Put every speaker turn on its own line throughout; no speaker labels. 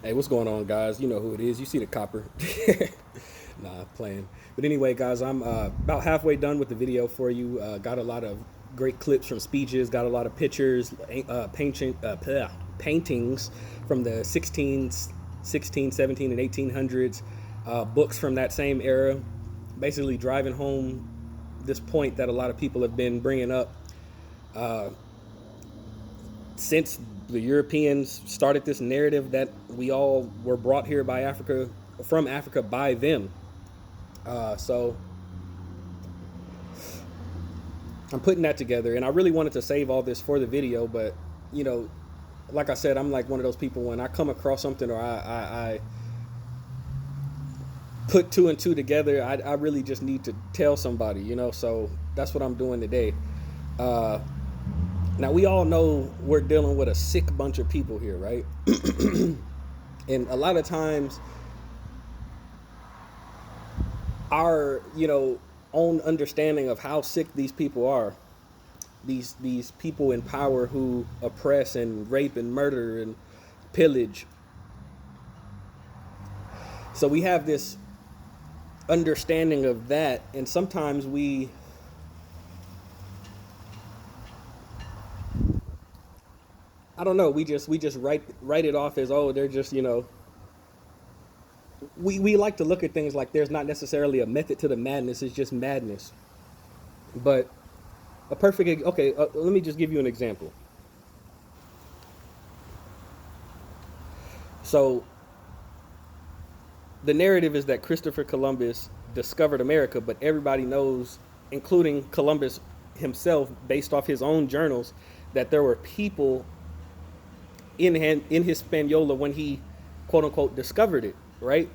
Hey, what's going on, guys? You know who it is. You see the copper. Nah, playing. But anyway, guys, I'm about halfway done with the video for you. Got a lot of great clips from speeches, got a lot of pictures, paintings from the 16, 17, and 1800s, books from that same era, basically driving home this point that a lot of people have been bringing up since the Europeans started this narrative that we all were brought here by Africa, from Africa by them. So I'm putting that together, and I really wanted to save all this for the video, but you know, like I said, I'm like one of those people when I come across something or I put two and two together, I really just need to tell somebody, you know. So that's what I'm doing today. Now we all know we're dealing with a sick bunch of people here, right? And a lot of times our, own understanding of how sick these people are, these people in power who oppress and rape and murder and pillage. So we have this understanding of that, and sometimes I don't know, we just write it off as, oh, they're just, we like to look at things like there's not necessarily a method to the madness, it's just madness. But let me just give you an example. So the narrative is that Christopher Columbus discovered America, but everybody knows, including Columbus himself, based off his own journals, that there were people in Hispaniola when he, quote unquote, discovered it, right?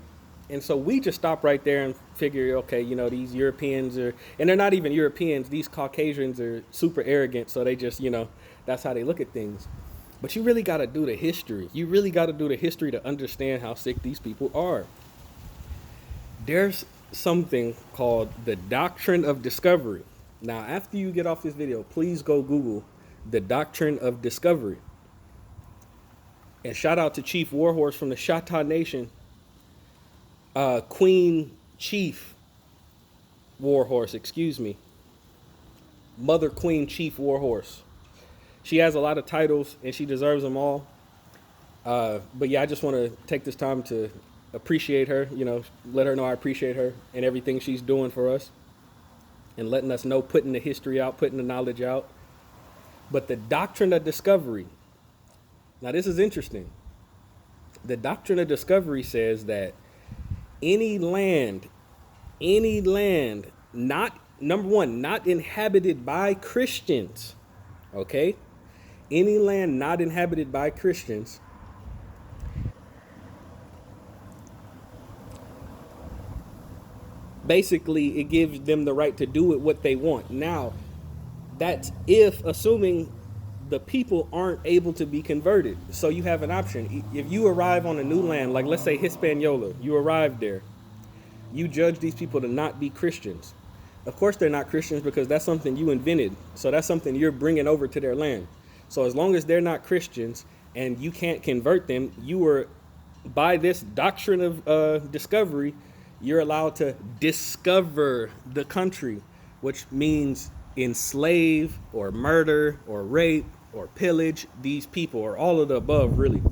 And so we just stop right there and figure, okay, these Europeans and they're not even Europeans, these Caucasians are super arrogant, so they just, that's how they look at things. But you really got to do the history. You really got to do the history to understand how sick these people are. There's something called the Doctrine of Discovery. Now, after you get off this video, please go Google the Doctrine of Discovery. And shout out to Chief Warhorse from the Chata Nation, Queen Chief Warhorse, Mother Queen Chief Warhorse. She has a lot of titles and she deserves them all. But yeah, I just want to take this time to appreciate her, let her know I appreciate her and everything she's doing for us and letting us know, putting the history out, putting the knowledge out. But the Doctrine of Discovery, now this is interesting. The Doctrine of Discovery says that any land not, number one, not inhabited by Christians, okay? Any land not inhabited by Christians basically it gives them the right to do it what they want. Now, that's assuming the people aren't able to be converted. So you have an option. If you arrive on a new land, like let's say Hispaniola, you arrived there, you judge these people to not be Christians. Of course they're not Christians because that's something you invented. So that's something you're bringing over to their land. So as long as they're not Christians and you can't convert them, you were, by this Doctrine of Discovery, you're allowed to discover the country, which means enslave or murder or rape or pillage these people, or all of the above, really.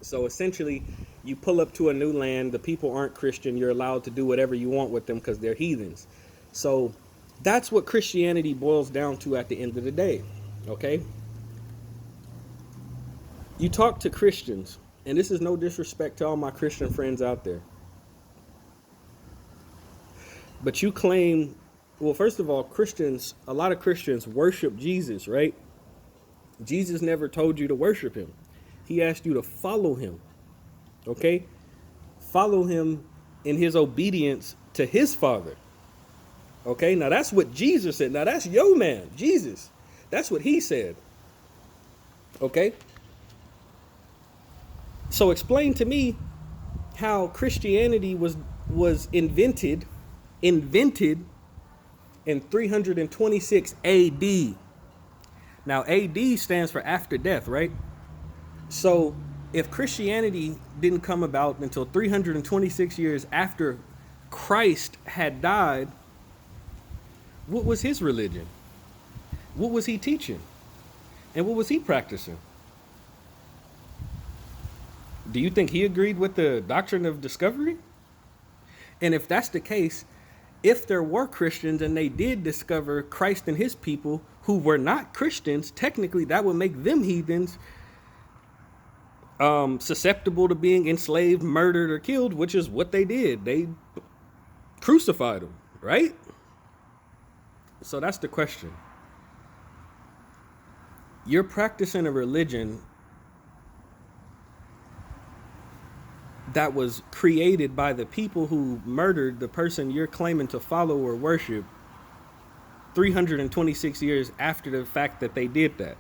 So essentially, you pull up to a new land, the people aren't Christian, you're allowed to do whatever you want with them because they're heathens. So that's what Christianity boils down to at the end of the day, okay? You talk to Christians, and this is no disrespect to all my Christian friends out there, but you claim, well, first of all, a lot of Christians worship Jesus, right? Jesus never told you to worship him. He asked you to follow him, okay? Follow him in his obedience to his Father, okay? Now, that's what Jesus said. Now, that's your man, Jesus. That's what he said, okay? So explain to me how Christianity was invented in 326 AD. Now, AD stands for after death, right? So if Christianity didn't come about until 326 years after Christ had died, what was his religion? What was he teaching? And what was he practicing? Do you think he agreed with the Doctrine of Discovery? And if that's the case, if there were Christians and they did discover Christ and his people who were not Christians, technically that would make them heathens, susceptible to being enslaved, murdered, or killed, which is what they did. They crucified them, right? So that's the question. You're practicing a religion that was created by the people who murdered the person you're claiming to follow or worship 326 years after the fact that they did that.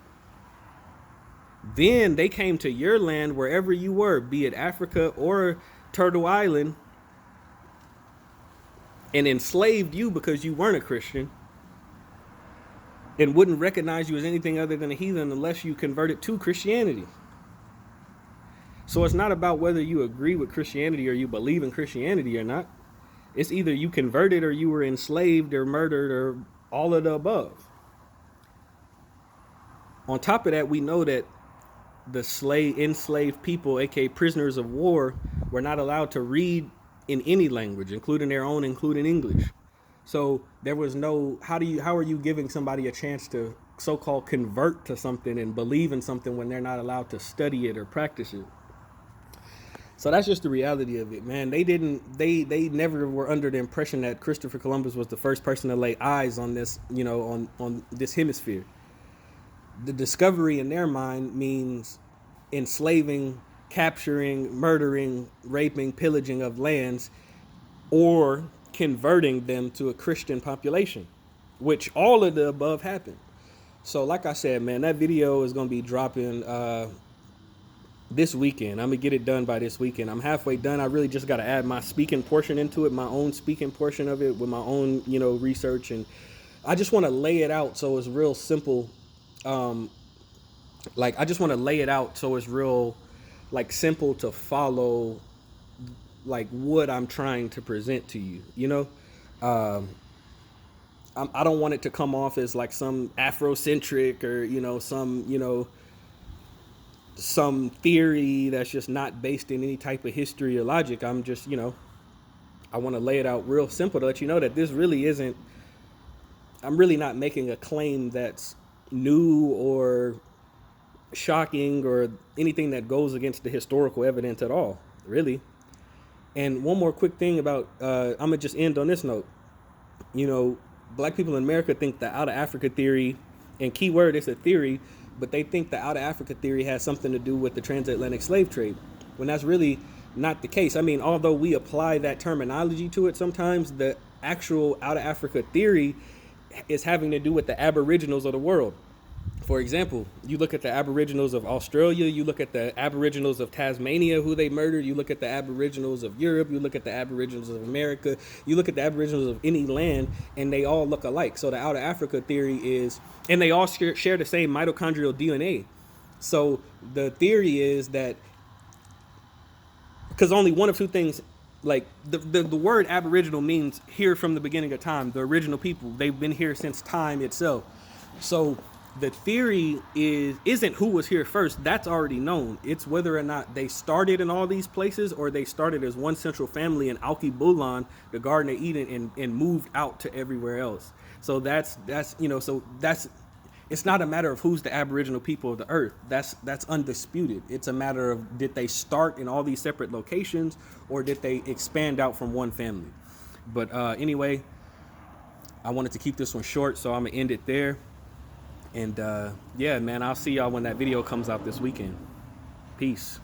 Then they came to your land, wherever you were, be it Africa or Turtle Island, and enslaved you because you weren't a Christian and wouldn't recognize you as anything other than a heathen unless you converted to Christianity. So it's not about whether you agree with Christianity or you believe in Christianity or not. It's either you converted or you were enslaved or murdered or all of the above. On top of that, we know that the enslaved people, aka prisoners of war, were not allowed to read in any language, including their own, including English. So there was no, how are you giving somebody a chance to so-called convert to something and believe in something when they're not allowed to study it or practice it? So that's just the reality of it, man. They never were under the impression that Christopher Columbus was the first person to lay eyes on this, on this hemisphere. The discovery in their mind means enslaving, capturing, murdering, raping, pillaging of lands, or converting them to a Christian population, which all of the above happened. So like I said, man, that video is going to be dropping this weekend. I'm going to get it done by this weekend. I'm halfway done. I really just got to add my speaking portion into it, my own speaking portion of it with my own, research. And I just want to lay it out so it's real simple. I just want to lay it out so it's real, simple to follow, what I'm trying to present to you, I don't want it to come off as some Afrocentric or, some theory that's just not based in any type of history or logic. I'm just, I want to lay it out real simple to let you know that this really isn't, I'm really not making a claim that's new or shocking or anything that goes against the historical evidence at all, really. And one more quick thing about, I'm going to just end on this note. Black people in America think the out of Africa theory, and keyword is a theory, but they think the out of Africa theory has something to do with the transatlantic slave trade, when that's really not the case. I mean, although we apply that terminology to it sometimes, the actual out of Africa theory is having to do with the aboriginals of the world. For example, you look at the aboriginals of Australia, you look at the aboriginals of Tasmania, who they murdered, you look at the aboriginals of Europe, you look at the aboriginals of America, you look at the aboriginals of any land, and they all look alike. So the out of Africa theory is, and they all share the same mitochondrial DNA. So the theory is that, because only one of two things, the word aboriginal means here from the beginning of time, the original people, they've been here since time itself. So the theory isn't who was here first. That's already known. It's whether or not they started in all these places or they started as one central family in Alkebulan, the Garden of Eden, and moved out to everywhere else. So that's it's not a matter of who's the aboriginal people of the earth. That's undisputed. It's a matter of, did they start in all these separate locations or did they expand out from one family? But anyway, I wanted to keep this one short, so I'm gonna end it there. And yeah, man, I'll see y'all when that video comes out this weekend. Peace.